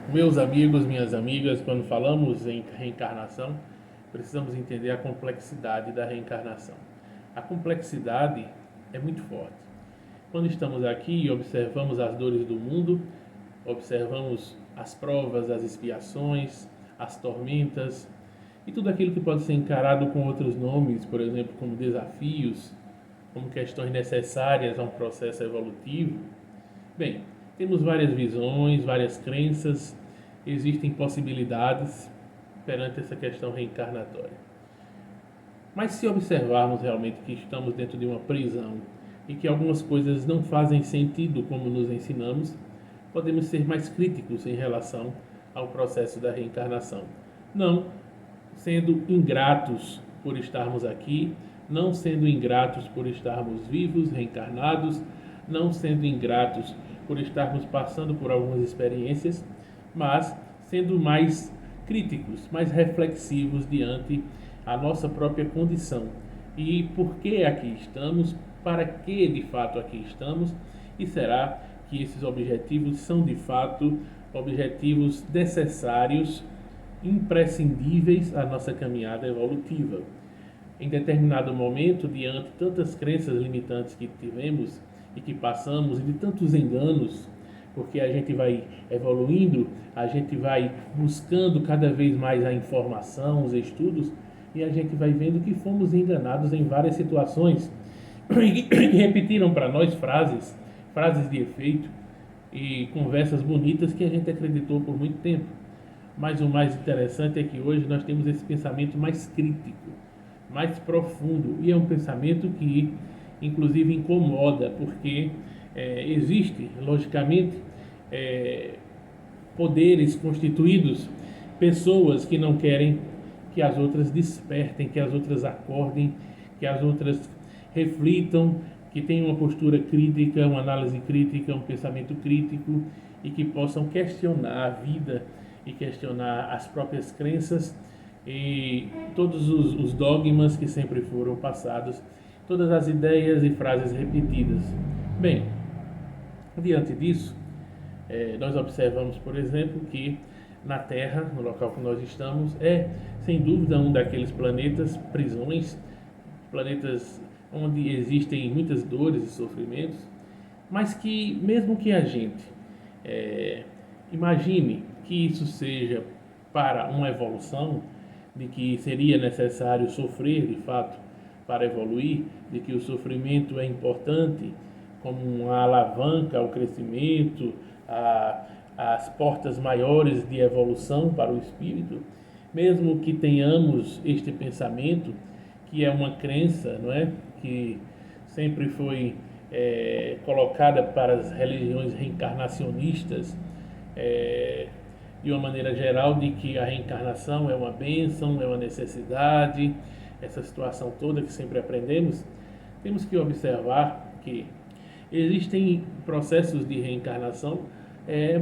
Meus amigos, minhas amigas, quando falamos em reencarnação, precisamos entender a complexidade da reencarnação. A complexidade é muito forte. Quando estamos aqui e observamos as dores do mundo, observamos as provas, as expiações, as tormentas e tudo aquilo que pode ser encarado com outros nomes, por exemplo, como desafios, como questões necessárias a um processo evolutivo. Bem, temos várias visões, várias crenças, existem possibilidades perante essa questão reencarnatória. Mas se observarmos realmente que estamos dentro de uma prisão e que algumas coisas não fazem sentido como nos ensinamos, podemos ser mais críticos em relação ao processo da reencarnação. Não sendo ingratos por estarmos aqui, não sendo ingratos por estarmos vivos, reencarnados, não sendo ingratos por estarmos passando por algumas experiências, mas sendo mais críticos, mais reflexivos diante a nossa própria condição e por que aqui estamos, para que de fato aqui estamos e será que esses objetivos são de fato objetivos necessários, imprescindíveis à nossa caminhada evolutiva. Em determinado momento, diante de tantas crenças limitantes que tivemos e que passamos, e de tantos enganos, porque a gente vai evoluindo, a gente vai buscando cada vez mais a informação, os estudos, e a gente vai vendo que fomos enganados em várias situações. E repetiram para nós frases de efeito e conversas bonitas que a gente acreditou por muito tempo. Mas o mais interessante é que hoje nós temos esse pensamento mais crítico, mais profundo, e é um pensamento que inclusive incomoda, porque existe, logicamente, poderes constituídos, pessoas que não querem que as outras despertem, que as outras acordem, que as outras reflitam, que tenham uma postura crítica, uma análise crítica, um pensamento crítico e que possam questionar a vida e questionar as próprias crenças e todos os dogmas que sempre foram passados, todas as ideias e frases repetidas. Bem, diante disso, nós observamos, por exemplo, que na Terra, no local que nós estamos, é sem dúvida um daqueles planetas prisões, planetas onde existem muitas dores e sofrimentos, mas que mesmo que a gente imagine que isso seja para uma evolução, de que seria necessário sofrer de fato para evoluir, de que o sofrimento é importante como uma alavanca ao crescimento, as portas maiores de evolução para o espírito, mesmo que tenhamos este pensamento, que é uma crença, não é? Que sempre foi colocada para as religiões reencarnacionistas, de uma maneira geral, de que a reencarnação é uma bênção, é uma necessidade, essa situação toda que sempre aprendemos, temos que observar que existem processos de reencarnação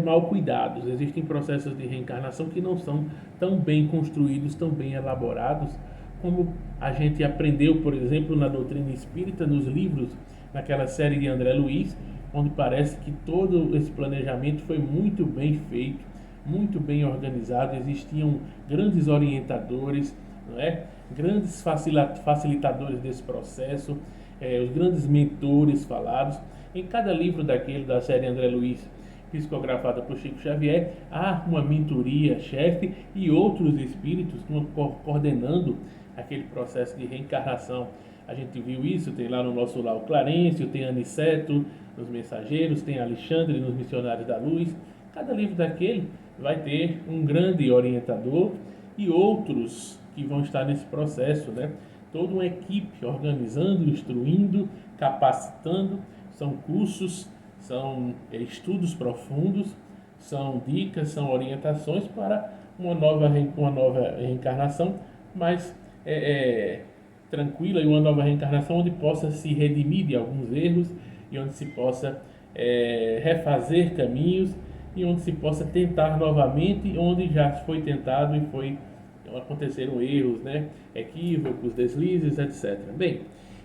mal cuidados, existem processos de reencarnação que não são tão bem construídos, tão bem elaborados, como a gente aprendeu, por exemplo, na doutrina espírita, nos livros, naquela série de André Luiz, onde parece que todo esse planejamento foi muito bem feito, muito bem organizado, existiam grandes orientadores, não é? Grandes facilitadores desse processo, os grandes mentores falados. Em cada livro daquele da série André Luiz, psicografada por Chico Xavier, há uma mentoria chefe e outros espíritos coordenando aquele processo de reencarnação. A gente viu isso, tem lá no nosso lar o Clarencio, tem Aniceto nos Mensageiros, tem Alexandre nos Missionários da Luz. Cada livro daquele vai ter um grande orientador e outros que vão estar nesse processo, né? Toda uma equipe organizando, instruindo, capacitando. São cursos, são estudos profundos, são dicas, são orientações para uma nova reencarnação, mas tranquila, e uma nova reencarnação onde possa se redimir de alguns erros e onde se possa refazer caminhos e onde se possa tentar novamente onde já foi tentado e aconteceram erros, né? Equívocos, deslizes, etc. Bem,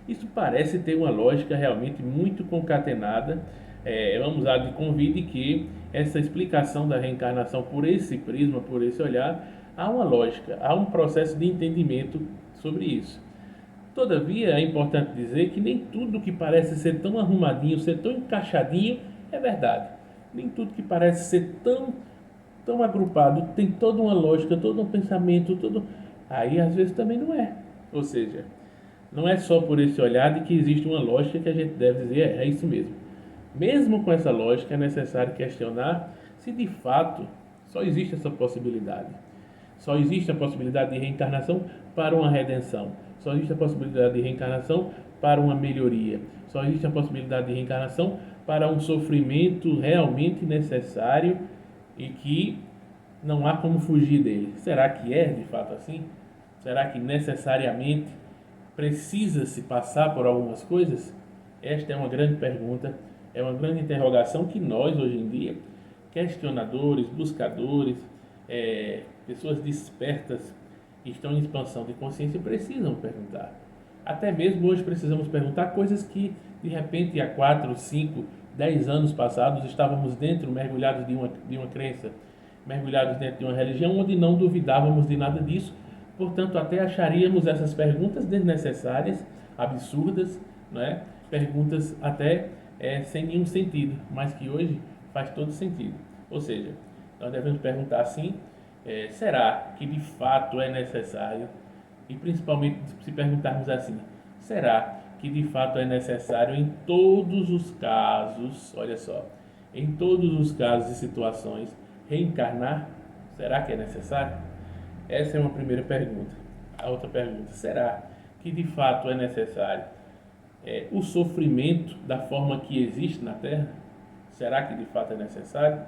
isso parece ter uma lógica realmente muito concatenada, Vamos lá de convite que essa explicação da reencarnação por esse prisma, por esse olhar, há uma lógica, há um processo de entendimento sobre isso. Todavia, é importante dizer que nem tudo que parece ser tão arrumadinho, ser tão encaixadinho, é verdade. Nem tudo que parece ser tão agrupado tem toda uma lógica, todo um pensamento, todo... Aí, às vezes, também não é. Ou seja, não é só por esse olhar de que existe uma lógica que a gente deve dizer, é isso mesmo. Mesmo com essa lógica, é necessário questionar se de fato só existe essa possibilidade. Só existe a possibilidade de reencarnação para uma redenção. Só existe a possibilidade de reencarnação para uma melhoria. Só existe a possibilidade de reencarnação para um sofrimento realmente necessário e que não há como fugir dele. Será que é de fato assim? Será que necessariamente precisa-se passar por algumas coisas? Esta é uma grande pergunta, é uma grande interrogação que nós, hoje em dia, questionadores, buscadores, pessoas despertas que estão em expansão de consciência, precisam perguntar. Até mesmo hoje precisamos perguntar coisas que, de repente, há 4, 5, 10 anos passados, estávamos dentro, mergulhados de uma crença, mergulhados dentro de uma religião onde não duvidávamos de nada disso. Portanto, até acharíamos essas perguntas desnecessárias, absurdas, não é? Perguntas até sem nenhum sentido, mas que hoje faz todo sentido. Ou seja, nós devemos perguntar assim, será que de fato é necessário? E principalmente se perguntarmos assim, será que de fato é necessário em todos os casos, olha só, em todos os casos e situações, reencarnar? Será que é necessário? Essa é uma primeira pergunta. A outra pergunta, será que de fato é necessário o sofrimento da forma que existe na Terra? Será que de fato é necessário?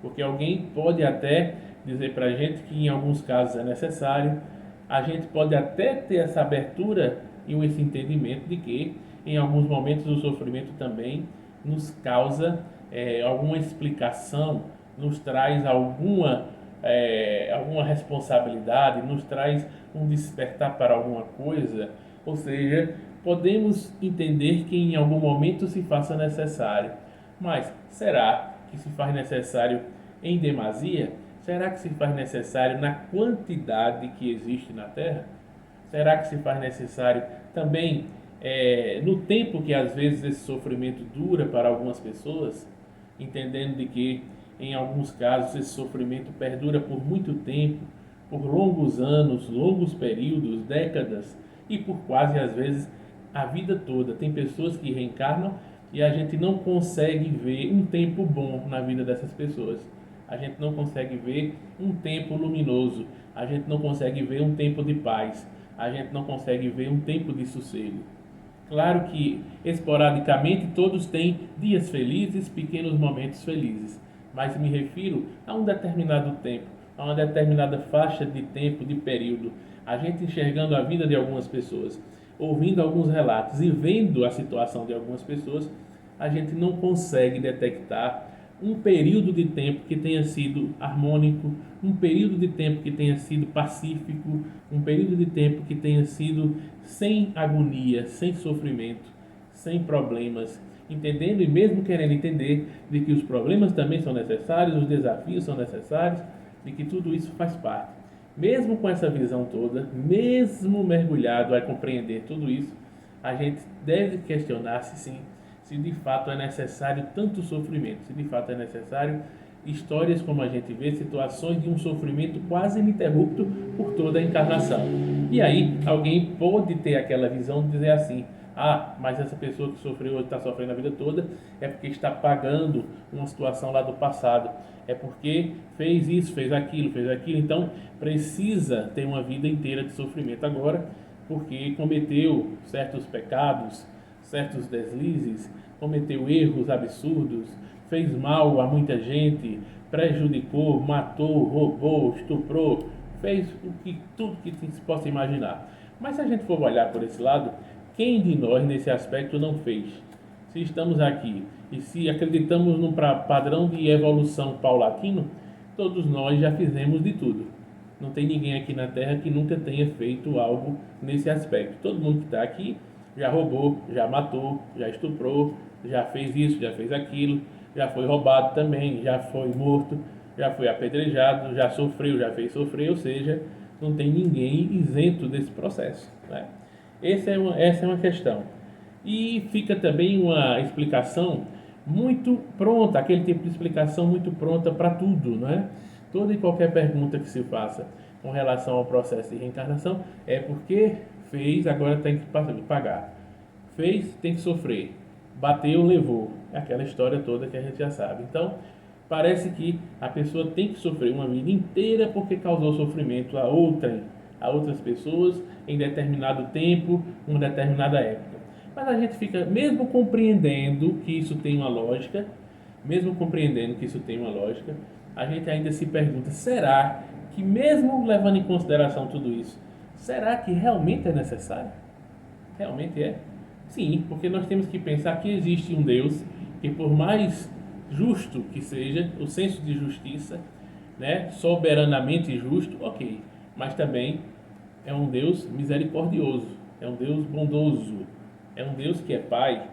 Porque alguém pode até dizer para a gente que em alguns casos é necessário, a gente pode até ter essa abertura e esse entendimento de que em alguns momentos o sofrimento também nos causa alguma explicação, nos traz alguma responsabilidade, nos traz um despertar para alguma coisa, ou seja, podemos entender que em algum momento se faça necessário. Mas será que se faz necessário em demasia? Será que se faz necessário na quantidade que existe na Terra? Será que se faz necessário também no tempo que às vezes esse sofrimento dura para algumas pessoas? Entendendo de que em alguns casos esse sofrimento perdura por muito tempo, por longos anos, longos períodos, décadas e por quase às vezes a vida toda. Tem pessoas que reencarnam e a gente não consegue ver um tempo bom na vida dessas pessoas. A gente não consegue ver um tempo luminoso, a gente não consegue ver um tempo de paz, a gente não consegue ver um tempo de sossego. Claro que esporadicamente todos têm dias felizes, pequenos momentos felizes, mas me refiro a um determinado tempo, a uma determinada faixa de tempo, de período. A gente enxergando a vida de algumas pessoas, ouvindo alguns relatos e vendo a situação de algumas pessoas, a gente não consegue detectar um período de tempo que tenha sido harmônico, um período de tempo que tenha sido pacífico, um período de tempo que tenha sido sem agonia, sem sofrimento, sem problemas, entendendo e mesmo querendo entender de que os problemas também são necessários, os desafios são necessários, de que tudo isso faz parte. Mesmo com essa visão toda, mesmo mergulhado a compreender tudo isso, a gente deve questionar se sim, se de fato é necessário tanto sofrimento, se de fato é necessário histórias como a gente vê, situações de um sofrimento quase ininterrupto por toda a encarnação. E aí alguém pode ter aquela visão de dizer assim, mas essa pessoa que sofreu ou está sofrendo a vida toda é porque está pagando uma situação lá do passado, é porque fez isso, fez aquilo, então precisa ter uma vida inteira de sofrimento agora, porque cometeu certos pecados, certos deslizes, cometeu erros absurdos, fez mal a muita gente, prejudicou, matou, roubou, estuprou, fez tudo que se possa imaginar. Mas se a gente for olhar por esse lado, quem de nós nesse aspecto não fez? Se estamos aqui e se acreditamos num padrão de evolução paulatino, todos nós já fizemos de tudo. Não tem ninguém aqui na Terra que nunca tenha feito algo nesse aspecto. Todo mundo que está aqui já roubou, já matou, já estuprou, já fez isso, já fez aquilo, já foi roubado também, já foi morto, já foi apedrejado, já sofreu, já fez sofrer, ou seja, não tem ninguém isento desse processo, né? Essa é uma questão. E fica também uma explicação muito pronta, aquele tipo de explicação muito pronta para tudo, né? Toda e qualquer pergunta que se faça com relação ao processo de reencarnação é porque fez, agora tem que pagar. Fez, tem que sofrer. Bateu, levou. É aquela história toda que a gente já sabe. Então, parece que a pessoa tem que sofrer uma vida inteira porque causou sofrimento a outras pessoas em determinado tempo, uma determinada época. Mas a gente fica, mesmo compreendendo que isso tem uma lógica, a gente ainda se pergunta, será que mesmo levando em consideração tudo isso, será que realmente é necessário? Realmente é? Sim, porque nós temos que pensar que existe um Deus que, por mais justo que seja, o senso de justiça, né, soberanamente justo, ok, mas também é um Deus misericordioso, é um Deus bondoso, é um Deus que é Pai.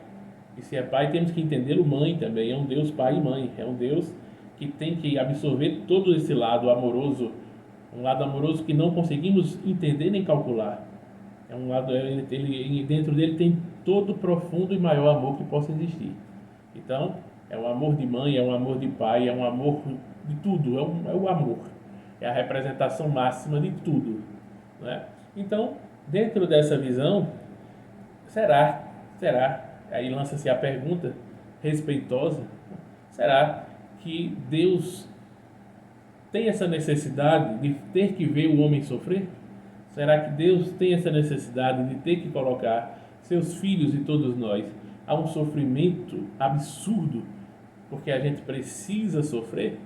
E se é Pai, temos que entendê-lo mãe também, é um Deus Pai e Mãe, é um Deus que tem que absorver todo esse lado amoroso, um lado amoroso que não conseguimos entender nem calcular. É um lado, dentro dele tem todo o profundo e maior amor que possa existir. Então, é um amor de mãe, é um amor de pai, é um amor de tudo, é o amor. É a representação máxima de tudo, né? Então, dentro dessa visão, será, aí lança-se a pergunta respeitosa, será que Deus tem essa necessidade de ter que ver o homem sofrer? Será que Deus tem essa necessidade de ter que colocar seus filhos e todos nós a um sofrimento absurdo, porque a gente precisa sofrer,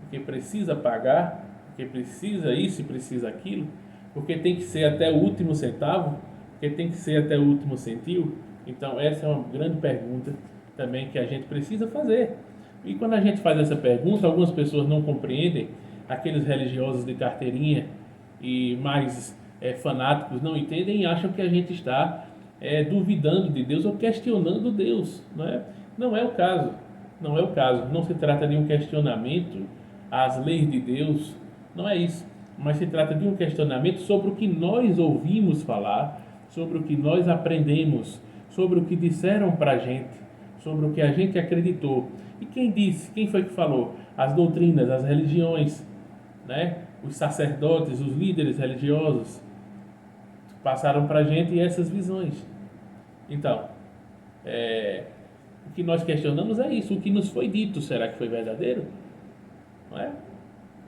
porque precisa pagar, porque precisa isso e precisa aquilo, porque tem que ser até o último centavo, porque tem que ser até o último centil? Então essa é uma grande pergunta também que a gente precisa fazer. E quando a gente faz essa pergunta, algumas pessoas não compreendem, aqueles religiosos de carteirinha e mais fanáticos não entendem e acham que a gente está duvidando de Deus ou questionando Deus, não é? Não é o caso, não é o caso. Não se trata de um questionamento às leis de Deus, não é isso. Mas se trata de um questionamento sobre o que nós ouvimos falar, sobre o que nós aprendemos, sobre o que disseram para a gente, sobre o que a gente acreditou. E quem disse? Quem foi que falou? As doutrinas, as religiões, né? Os sacerdotes, os líderes religiosos passaram para a gente essas visões. Então, o que nós questionamos é isso. O que nos foi dito, será que foi verdadeiro? Não é?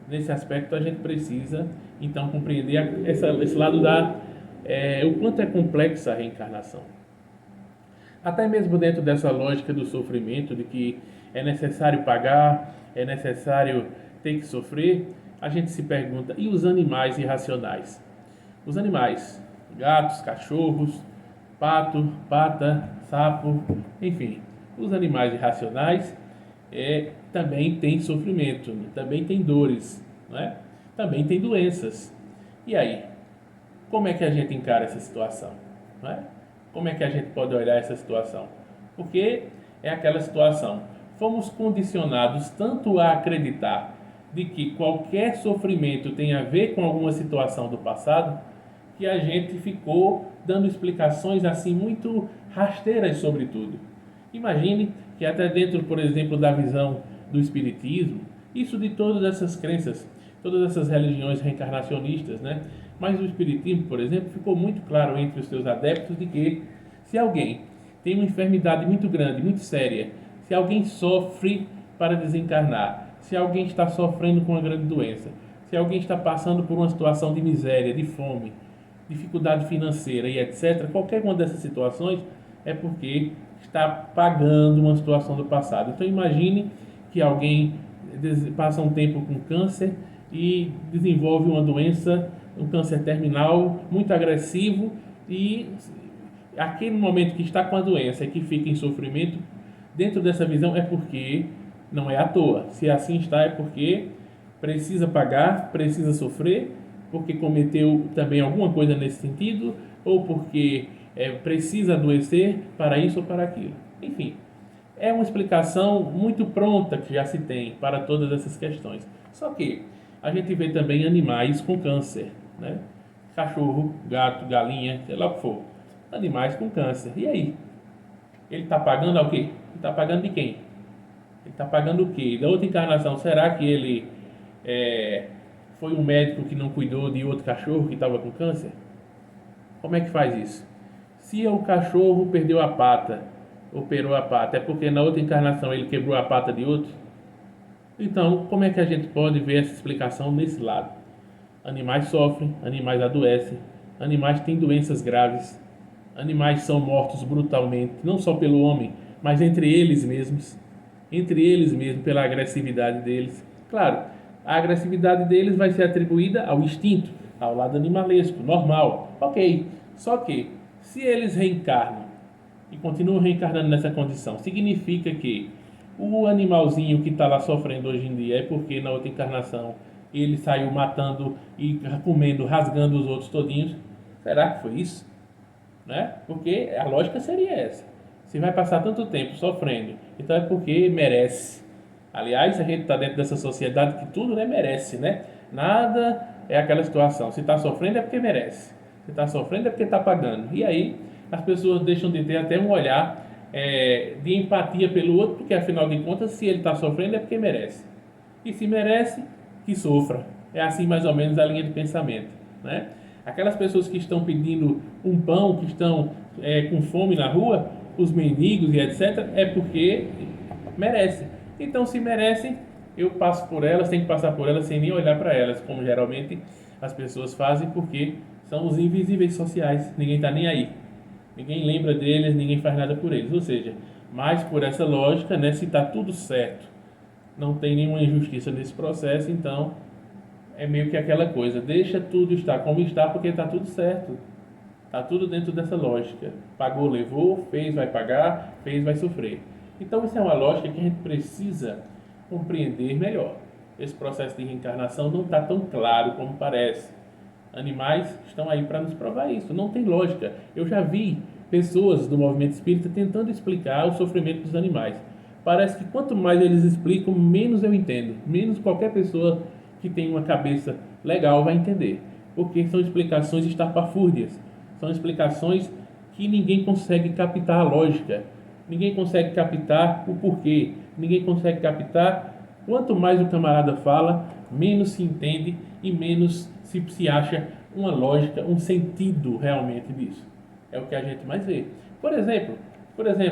Nesse aspecto a gente precisa então compreender esse lado o quanto é complexa a reencarnação. Até mesmo dentro dessa lógica do sofrimento, de que é necessário pagar, é necessário ter que sofrer, a gente se pergunta, e os animais irracionais? Os animais, gatos, cachorros, pato, pata, sapo, enfim, os animais irracionais também têm sofrimento, também têm dores, né? Também têm doenças. E aí, como é que a gente encara essa situação? Não é? Como é que a gente pode olhar essa situação? Porque é aquela situação, fomos condicionados tanto a acreditar de que qualquer sofrimento tem a ver com alguma situação do passado, que a gente ficou dando explicações assim muito rasteiras sobre tudo. Imagine que até dentro, por exemplo, da visão do espiritismo, isso de todas essas crenças, todas essas religiões reencarnacionistas, né? Mas o espiritismo, por exemplo, ficou muito claro entre os seus adeptos de que se alguém tem uma enfermidade muito grande, muito séria, se alguém sofre para desencarnar, se alguém está sofrendo com uma grande doença, se alguém está passando por uma situação de miséria, de fome, dificuldade financeira e etc., qualquer uma dessas situações é porque está pagando uma situação do passado. Então imagine que alguém passa um tempo com câncer e desenvolve uma doença, um câncer terminal muito agressivo, e aquele momento que está com a doença e que fica em sofrimento, dentro dessa visão é porque não é à toa. Se assim está é porque precisa pagar, precisa sofrer, porque cometeu também alguma coisa nesse sentido, ou porque precisa adoecer para isso ou para aquilo. Enfim, É uma explicação muito pronta que já se tem para todas essas questões. Só que a gente vê também animais com câncer, né? Cachorro, gato, galinha, sei lá o que for. Animais com câncer. E aí? Ele está pagando ao quê? Ele está pagando de quem? Ele está pagando o quê? Da outra encarnação, será que ele foi um médico que não cuidou de outro cachorro que estava com câncer? Como é que faz isso? Se o cachorro perdeu a pata, operou a pata, é porque na outra encarnação ele quebrou a pata de outro? Então, como é que a gente pode ver essa explicação nesse lado? Animais sofrem, animais adoecem, animais têm doenças graves, animais são mortos brutalmente, não só pelo homem, mas entre eles mesmos, pela agressividade deles. Claro, a agressividade deles vai ser atribuída ao instinto, ao lado animalesco, normal, ok. Só que, se eles reencarnam e continuam reencarnando nessa condição, significa que o animalzinho que está lá sofrendo hoje em dia é porque na outra encarnação ele saiu matando e comendo, rasgando os outros todinhos. Será que foi isso? Né? Porque a lógica seria essa. Se vai passar tanto tempo sofrendo, então é porque merece. Aliás, a gente está dentro dessa sociedade que tudo, né, merece, né? Nada é aquela situação. Se está sofrendo é porque merece. Se está sofrendo é porque está pagando. E aí as pessoas deixam de ter até um olhar de empatia pelo outro, porque afinal de contas, se ele está sofrendo é porque merece. E se merece, que sofra. É assim mais ou menos a linha de pensamento, né? Aquelas pessoas que estão pedindo um pão, que estão com fome na rua, os mendigos e etc., é porque merecem. Então, se merecem, eu passo por elas, tenho que passar por elas sem nem olhar para elas, como geralmente as pessoas fazem, porque são os invisíveis sociais, ninguém está nem aí. Ninguém lembra deles, ninguém faz nada por eles. Ou seja, mas por essa lógica, né, se está tudo certo, não tem nenhuma injustiça nesse processo, então é meio que aquela coisa, deixa tudo estar como está, porque está tudo certo. Está tudo dentro dessa lógica. Pagou, levou, fez, vai pagar, fez, vai sofrer. Então, isso é uma lógica que a gente precisa compreender melhor. Esse processo de reencarnação não está tão claro como parece. Animais estão aí para nos provar isso. Não tem lógica. Eu já vi pessoas do movimento espírita tentando explicar o sofrimento dos animais. Parece que quanto mais eles explicam, menos eu entendo. Menos qualquer pessoa que tem uma cabeça legal vai entender. Porque são explicações estapafúrdias. São explicações que ninguém consegue captar a lógica. Ninguém consegue captar o porquê. Ninguém consegue captar. Quanto mais o camarada fala, menos se entende e menos se acha uma lógica, um sentido realmente disso. É o que a gente mais vê. Por exemplo,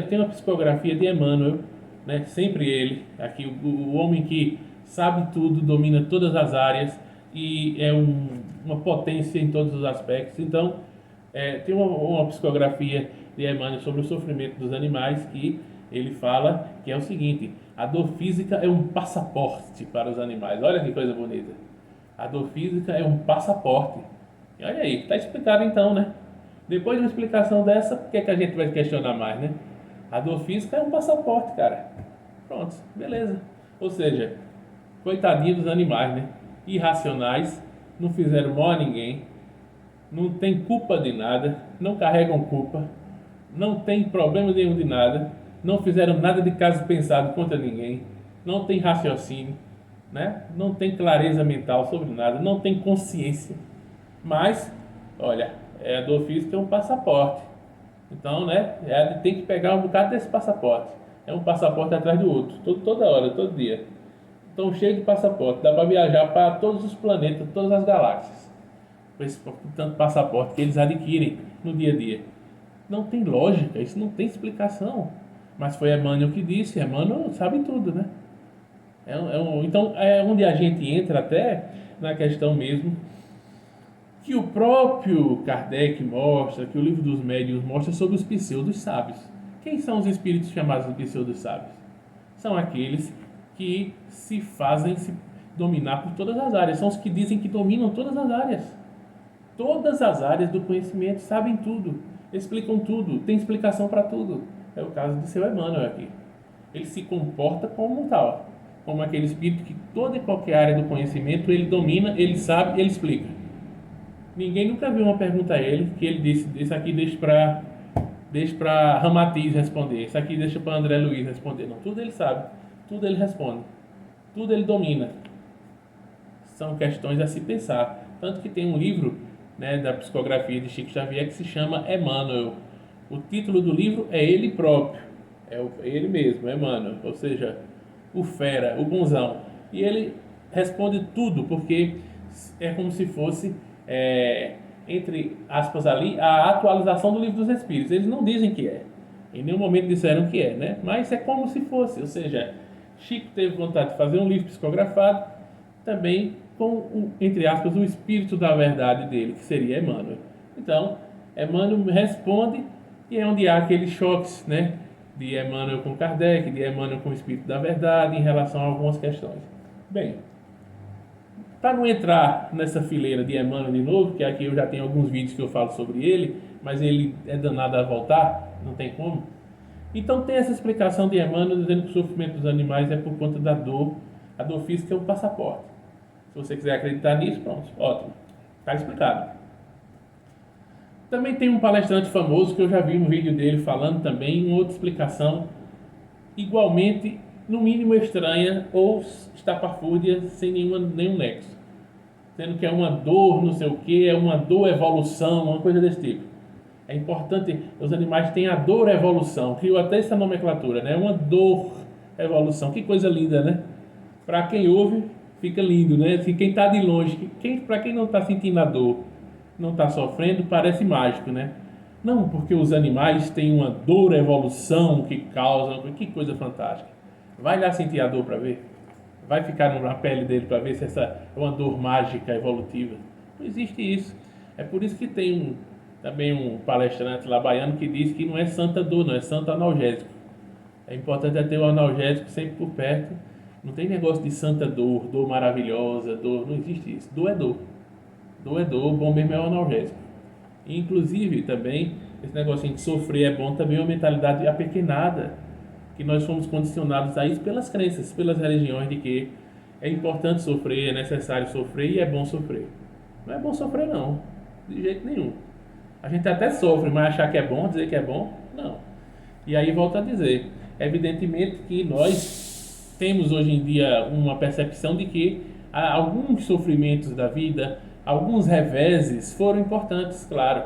tem uma psicografia de Emmanuel, né? Sempre ele, aqui o homem que sabe tudo, domina todas as áreas e é uma potência em todos os aspectos. Então, tem uma psicografia de Emmanuel sobre o sofrimento dos animais que ele fala que é o seguinte: a dor física é um passaporte para os animais. Olha que coisa bonita. A dor física é um passaporte. E olha aí, está explicado então, né? Depois de uma explicação dessa, por que a gente vai questionar mais, né? A dor física é um passaporte, cara. Pronto, beleza. Ou seja, coitadinho dos animais, né? Irracionais, não fizeram mal a ninguém, não tem culpa de nada, não carregam culpa, não tem problema nenhum de nada, não fizeram nada de caso pensado contra ninguém, não tem raciocínio, né? Não tem clareza mental sobre nada, não tem consciência. Mas, olha, a dor física é um passaporte. Então, né? Tem que pegar um bocado desse passaporte. É um passaporte atrás do outro, toda hora, todo dia. Então, cheio de passaporte, dá para viajar para todos os planetas, todas as galáxias. Com esse tanto passaporte que eles adquirem no dia a dia. Não tem lógica, isso não tem explicação. Mas foi Emmanuel que disse, Emmanuel sabe tudo, né? Então, é onde a gente entra até na questão mesmo que o próprio Kardec mostra, que o livro dos médiuns mostra sobre os pseudos sábios. Quem são os espíritos chamados de pseudos sábios? São aqueles que se fazem se dominar por todas as áreas. São os que dizem que dominam todas as áreas. Todas as áreas do conhecimento, sabem tudo, explicam tudo, tem explicação para tudo. É o caso de seu Emmanuel aqui. Ele se comporta como tal, como aquele espírito que toda e qualquer área do conhecimento ele domina, ele sabe, ele explica. Ninguém nunca viu uma pergunta a ele que ele disse, isso aqui deixa deixo para Ramatiz responder, isso aqui deixa para André Luiz responder. Não, tudo ele sabe, tudo ele responde, tudo ele domina. São questões a se pensar. Tanto que tem um livro, né, da psicografia de Chico Xavier que se chama Emmanuel. O título do livro é ele próprio, ele mesmo, Emmanuel, ou seja, o fera, o bonzão. E ele responde tudo, porque é como se fosse, entre aspas ali, a atualização do Livro dos Espíritos. Eles não dizem que é, em nenhum momento disseram que é, né? Mas é como se fosse, ou seja, Chico teve vontade de fazer um livro psicografado, também com, entre aspas, o espírito da verdade dele, que seria Emmanuel. Então, Emmanuel responde, e é onde há aqueles choques, né? De Emmanuel com Kardec, de Emmanuel com o espírito da verdade, em relação a algumas questões. Bem, para não entrar nessa fileira de Emmanuel de novo, que aqui eu já tenho alguns vídeos que eu falo sobre ele, mas ele é danado a voltar, não tem como. Então tem essa explicação de Emmanuel dizendo que o sofrimento dos animais é por conta da dor. A dor física é um passaporte. Se você quiser acreditar nisso, pronto, ótimo. Está explicado. Também tem um palestrante famoso que eu já vi um vídeo dele falando também, uma outra explicação igualmente, no mínimo estranha ou estapafúrdia, sem nenhum nexo. Sendo que é uma dor, não sei o que, é uma dor evolução, uma coisa desse tipo. É importante, os animais têm a dor evolução, criou até essa nomenclatura, né? Uma dor evolução, que coisa linda, né? Para quem ouve, fica lindo, né? Se quem está de longe, para quem não está sentindo a dor, não está sofrendo, parece mágico, né? Não, porque os animais têm uma dor evolução que causa, que coisa fantástica. Vai lá sentir a dor para ver. Vai ficar na pele dele para ver se essa é uma dor mágica evolutiva. Não existe isso. É por isso que tem também um palestrante lá baiano que diz que não é santa dor, não é santo analgésico. É importante ter o analgésico sempre por perto. Não tem negócio de santa dor, dor maravilhosa, dor, não existe isso. Dor é dor. Dor é dor, bom mesmo é o analgésico. E, inclusive também, esse negocinho de sofrer é bom também, é uma mentalidade apequenada, que nós fomos condicionados a isso pelas crenças, pelas religiões, de que é importante sofrer, é necessário sofrer e é bom sofrer. Não é bom sofrer não, de jeito nenhum. A gente até sofre, mas achar que é bom, dizer que é bom, não. E aí volto a dizer, evidentemente que nós temos hoje em dia uma percepção de que alguns sofrimentos da vida, alguns reveses foram importantes, claro.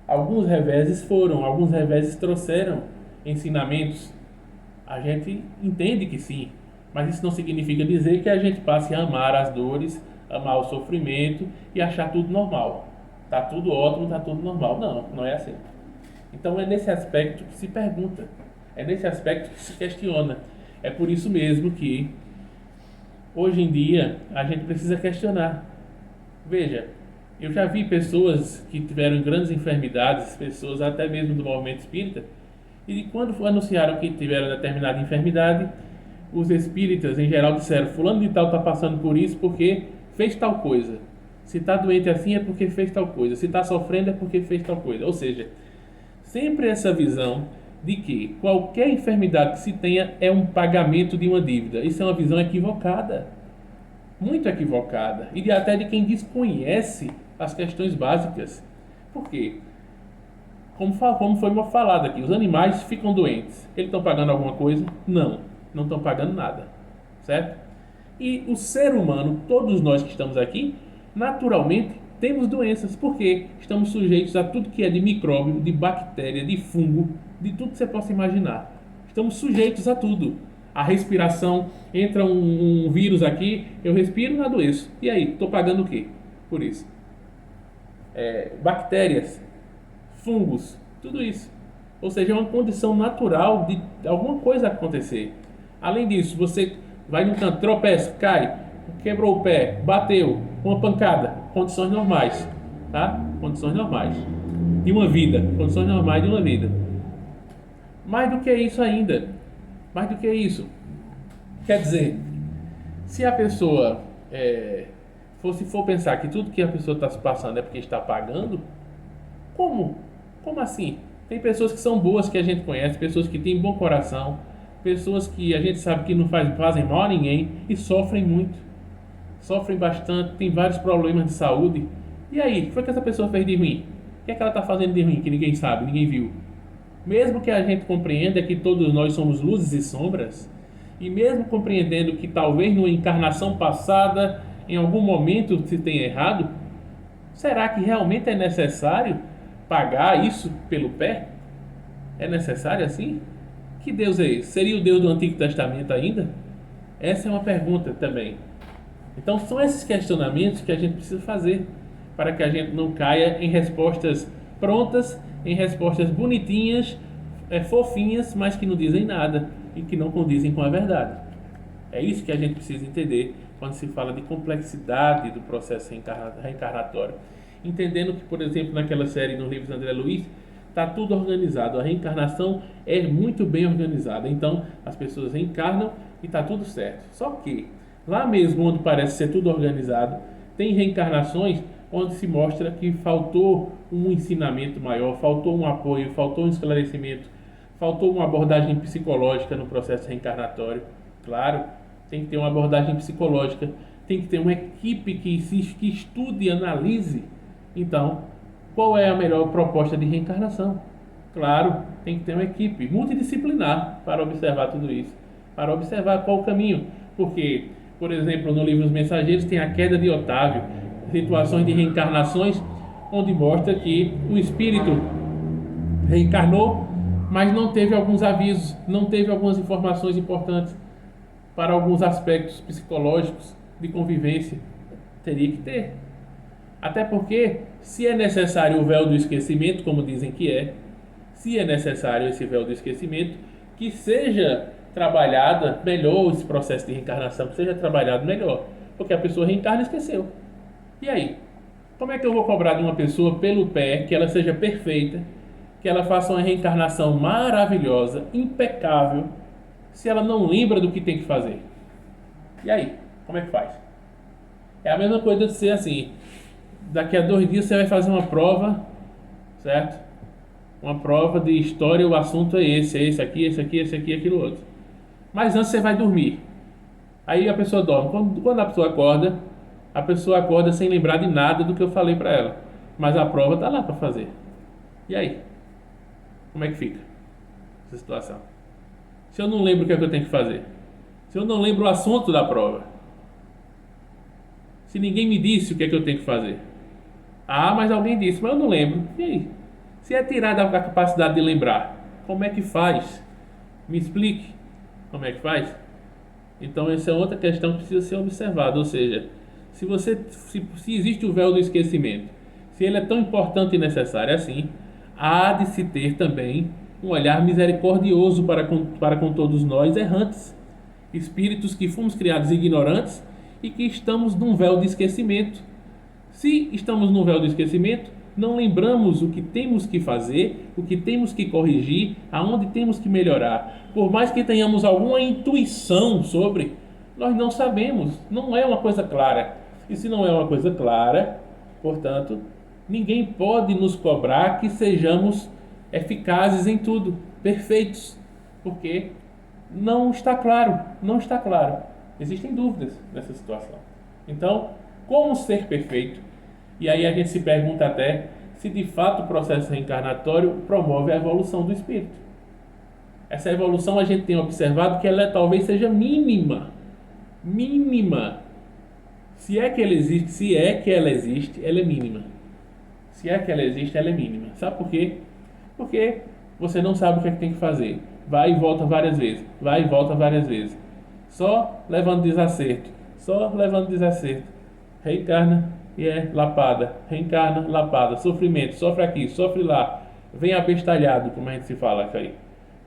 Alguns reveses trouxeram ensinamentos. A gente entende que sim, mas isso não significa dizer que a gente passe a amar as dores, amar o sofrimento e achar tudo normal. Tá tudo ótimo, tá tudo normal. Não, não é assim. Então é nesse aspecto que se pergunta, é nesse aspecto que se questiona. É por isso mesmo que hoje em dia a gente precisa questionar. Veja, eu já vi pessoas que tiveram grandes enfermidades, pessoas até mesmo do movimento espírita, e quando anunciaram que tiveram determinada enfermidade, os espíritas em geral disseram: fulano de tal está passando por isso porque fez tal coisa. Se está doente assim é porque fez tal coisa. Se está sofrendo é porque fez tal coisa. Ou seja, sempre essa visão de que qualquer enfermidade que se tenha é um pagamento de uma dívida. Isso é uma visão equivocada, muito equivocada, e até de quem desconhece as questões básicas. Por quê? Como foi falado aqui, os animais ficam doentes. Eles estão pagando alguma coisa? Não, não estão pagando nada, certo? E o ser humano, todos nós que estamos aqui, naturalmente temos doenças, porque estamos sujeitos a tudo que é de micróbio, de bactéria, de fungo, de tudo que você possa imaginar. Estamos sujeitos a tudo. A respiração, entra um vírus aqui, eu respiro e adoeço. E aí, estou pagando o quê por isso? Bactérias, fungos, tudo isso. Ou seja, é uma condição natural de alguma coisa acontecer. Além disso, você vai num canto, tropeça, cai, quebrou o pé, bateu, uma pancada, condições normais, tá? Condições normais de uma vida, condições normais de uma vida. Mais do que isso ainda, mais do que isso, quer dizer, se a pessoa for pensar que tudo que a pessoa está se passando é porque está pagando, como assim? Tem pessoas que são boas, que a gente conhece, pessoas que têm bom coração, pessoas que a gente sabe que não fazem mal a ninguém e sofrem muito, sofrem bastante, tem vários problemas de saúde. E aí, o que foi que essa pessoa fez de ruim? O que é que ela está fazendo de ruim que ninguém sabe, ninguém viu? Mesmo que a gente compreenda que todos nós somos luzes e sombras, e mesmo compreendendo que talvez numa encarnação passada, em algum momento se tenha errado, será que realmente é necessário pagar isso pelo pé? É necessário assim? Que Deus é esse? Seria o Deus do Antigo Testamento ainda? Essa é uma pergunta também. Então são esses questionamentos que a gente precisa fazer para que a gente não caia em respostas prontas, em respostas bonitinhas, fofinhas, mas que não dizem nada e que não condizem com a verdade. É isso que a gente precisa entender quando se fala de complexidade do processo reencarnatório. Entendendo que, por exemplo, naquela série nos livros de André Luiz, está tudo organizado. A reencarnação é muito bem organizada. Então, as pessoas reencarnam e está tudo certo. Só que, lá mesmo onde parece ser tudo organizado, tem reencarnações onde se mostra que faltou um ensinamento maior, faltou um apoio, faltou um esclarecimento, faltou uma abordagem psicológica no processo reencarnatório. Claro, tem que ter uma abordagem psicológica, tem que ter uma equipe que estude e analise. Então, qual é a melhor proposta de reencarnação? Claro, tem que ter uma equipe multidisciplinar para observar tudo isso, para observar qual o caminho. Porque, por exemplo, no livro Os Mensageiros tem a queda de Otávio, situações de reencarnações, onde mostra que o espírito reencarnou, mas não teve alguns avisos, não teve algumas informações importantes para alguns aspectos psicológicos de convivência. Teria que ter. Até porque, se é necessário o véu do esquecimento, como dizem que é, se é necessário esse véu do esquecimento, que seja trabalhada melhor esse processo de reencarnação, que seja trabalhado melhor. Porque a pessoa reencarna e esqueceu. E aí? Como é que eu vou cobrar de uma pessoa pelo pé que ela seja perfeita, que ela faça uma reencarnação maravilhosa, impecável, se ela não lembra do que tem que fazer? E aí? Como é que faz? É a mesma coisa de ser assim, daqui a 2 dias você vai fazer uma prova, certo? Uma prova de história, o assunto é esse aqui, esse aqui, esse aqui, aquilo outro. Mas antes você vai dormir. Aí a pessoa dorme. Quando a pessoa acorda sem lembrar de nada do que eu falei para ela. Mas a prova tá lá para fazer. E aí? Como é que fica essa situação? Se eu não lembro o que é que eu tenho que fazer? Se eu não lembro o assunto da prova? Se ninguém me disse o que é que eu tenho que fazer? Ah, mas alguém disse, mas eu não lembro. E aí? Se é tirar da capacidade de lembrar, como é que faz? Me explique como é que faz. Então essa é outra questão que precisa ser observada, ou seja, se existe o véu do esquecimento, se ele é tão importante e necessário assim, há de se ter também um olhar misericordioso para com todos nós errantes, espíritos que fomos criados ignorantes e que estamos num véu de esquecimento. Se estamos no véu do esquecimento, não lembramos o que temos que fazer, o que temos que corrigir, aonde temos que melhorar. Por mais que tenhamos alguma intuição sobre, nós não sabemos, não é uma coisa clara. E se não é uma coisa clara, portanto, ninguém pode nos cobrar que sejamos eficazes em tudo, perfeitos, porque não está claro, não está claro. Existem dúvidas nessa situação. Então, como ser perfeito? E aí a gente se pergunta até se de fato o processo reencarnatório promove a evolução do espírito. Essa evolução a gente tem observado que ela talvez seja mínima. Mínima. Se é que ela existe, ela é mínima. Se é que ela existe, ela é mínima. Sabe por quê? Porque você não sabe o que é que tem que fazer. Vai e volta várias vezes. Vai e volta várias vezes. Só levando desacerto. Só levando desacerto. Reencarna e é lapada. Reencarna, lapada. Sofrimento. Sofre aqui, sofre lá. Vem abestalhado, como a gente se fala aí.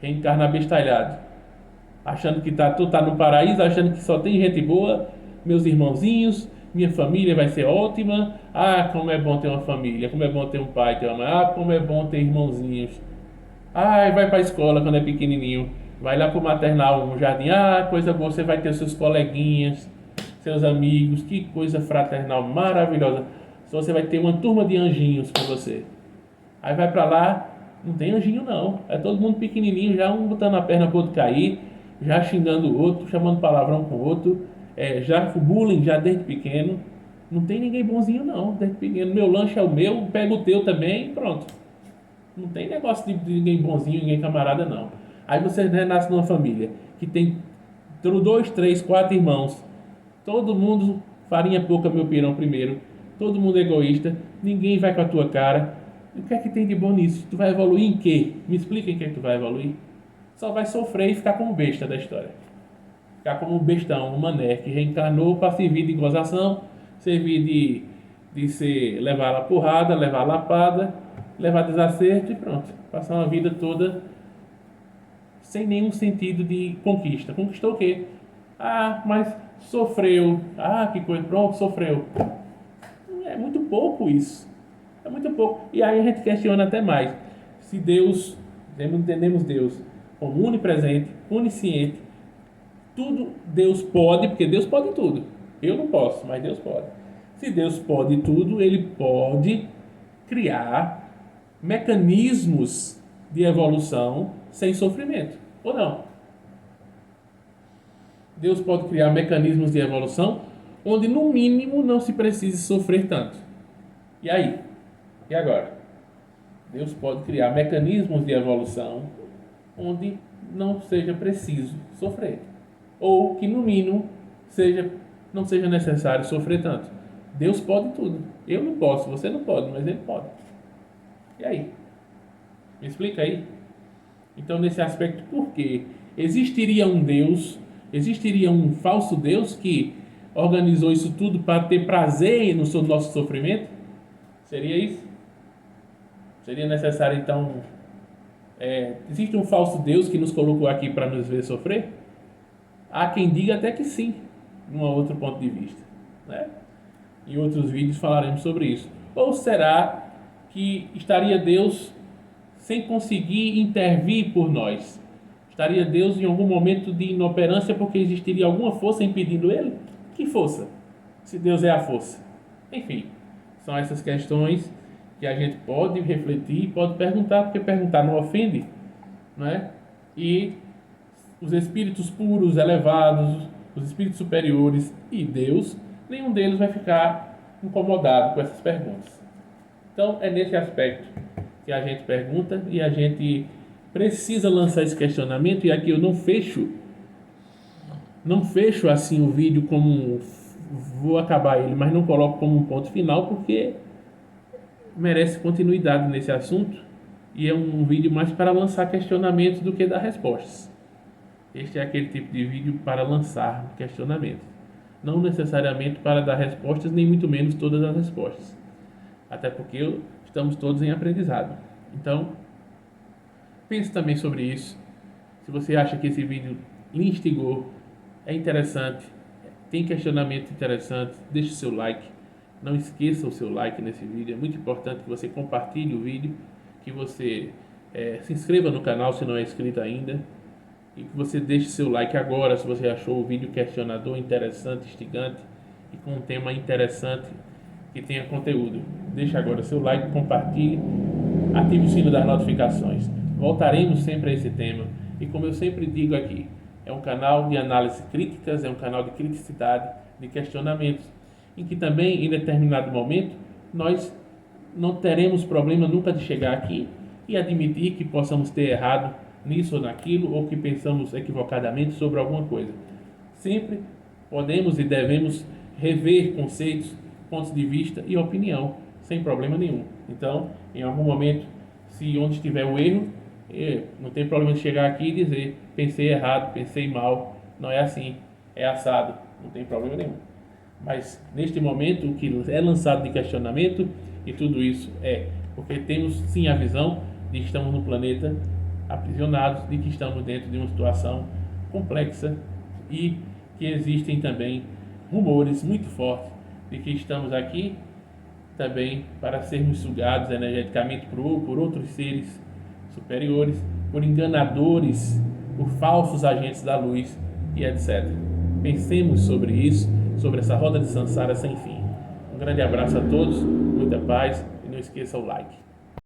Reencarna abestalhado. Achando que tu tá no paraíso, achando que só tem gente boa. Meus irmãozinhos, minha família vai ser ótima. Ah, como é bom ter uma família. Como é bom ter um pai, ter uma mãe. Ah, como é bom ter irmãozinhos. Ah, vai para a escola quando é pequenininho. Vai lá para o maternal, um jardim. Ah, coisa boa, você vai ter seus coleguinhas, seus amigos. Que coisa fraternal maravilhosa. Você vai ter uma turma de anjinhos com você. Aí vai para lá, não tem anjinho não. É todo mundo pequenininho, já um botando a perna para o outro cair, já xingando o outro, chamando palavrão com o outro. Já bullying já desde pequeno. Não tem ninguém bonzinho não, desde pequeno. Meu lanche é o meu, pega o teu também e pronto. Não tem negócio de ninguém bonzinho, ninguém camarada, não. Aí você nasce numa família que tem 2, 3, 4 irmãos, todo mundo farinha pouca, meu pirão primeiro, todo mundo egoísta, ninguém vai com a tua cara. O que é que tem de bom nisso? Tu vai evoluir em quê? Me explica em que tu vai evoluir. Só vai sofrer e ficar como besta da história. Ficar como um bestão, um mané que reencarnou para servir de gozação, servir de ser, levar a porrada, levar a lapada, levar desacerto e pronto. Passar uma vida toda sem nenhum sentido de conquista. Conquistou o quê? Ah, mas sofreu. Ah, que coisa, pronto, sofreu. É muito pouco isso. É muito pouco. E aí a gente questiona até mais. Se Deus, entendemos Deus como onipresente, onisciente, tudo Deus pode, porque Deus pode tudo. Eu não posso, mas Deus pode. Se Deus pode tudo, Ele pode criar mecanismos de evolução sem sofrimento, ou não? Deus pode criar mecanismos de evolução onde, no mínimo, não se precise sofrer tanto. E aí? E agora? Deus pode criar mecanismos de evolução onde não seja preciso sofrer. Ou que, no mínimo, não seja necessário sofrer tanto. Deus pode tudo. Eu não posso, você não pode, mas Ele pode. E aí? Me explica aí. Então, nesse aspecto, por quê? Existiria um Deus, existiria um falso Deus que organizou isso tudo para ter prazer no nosso sofrimento? Seria isso? Seria necessário, então... existe um falso Deus que nos colocou aqui para nos ver sofrer? Há quem diga até que sim, num outro ponto de vista, né? Em outros vídeos falaremos sobre isso. Ou será que estaria Deus sem conseguir intervir por nós? Estaria Deus em algum momento de inoperância porque existiria alguma força impedindo Ele? Que força? Se Deus é a força. Enfim, são essas questões que a gente pode refletir, pode perguntar, porque perguntar não ofende, não é? E os espíritos puros, elevados, os espíritos superiores e Deus, nenhum deles vai ficar incomodado com essas perguntas. Então, é nesse aspecto que a gente pergunta e a gente precisa lançar esse questionamento. E aqui eu não fecho assim o vídeo como vou acabar ele, mas não coloco como um ponto final, porque merece continuidade nesse assunto e é um vídeo mais para lançar questionamentos do que dar respostas. Este é aquele tipo de vídeo para lançar questionamentos, não necessariamente para dar respostas, nem muito menos todas as respostas, até porque estamos todos em aprendizado. Então, pense também sobre isso. Se você acha que esse vídeo lhe instigou, é interessante, tem questionamento interessante, deixe seu like. Não esqueça o seu like nesse vídeo. É muito importante que você compartilhe o vídeo, que você se inscreva no canal se não é inscrito ainda, e que você deixe seu like agora se você achou o vídeo questionador, interessante, instigante e com um tema interessante que tenha conteúdo. Deixe agora seu like, compartilhe, ative o sino das notificações. Voltaremos sempre a esse tema e, como eu sempre digo aqui, é um canal de análise críticas, é um canal de criticidade, de questionamentos, em que também, em determinado momento, nós não teremos problema nunca de chegar aqui e admitir que possamos ter errado nisso ou naquilo, ou que pensamos equivocadamente sobre alguma coisa. Sempre podemos e devemos rever conceitos, pontos de vista e opinião, sem problema nenhum. Então, em algum momento, se onde estiver o erro, não tem problema de chegar aqui e dizer: pensei errado, pensei mal, não é assim, é assado, não tem problema nenhum. Mas neste momento, o que é lançado de questionamento e tudo isso porque temos sim a visão de que estamos no planeta aprisionados, de que estamos dentro de uma situação complexa e que existem também rumores muito fortes de que estamos aqui também para sermos sugados energeticamente por outros seres superiores, por enganadores, por falsos agentes da luz e etc. Pensemos sobre isso, sobre essa roda de samsara sem fim. Um grande abraço a todos, muita paz e não esqueça o like.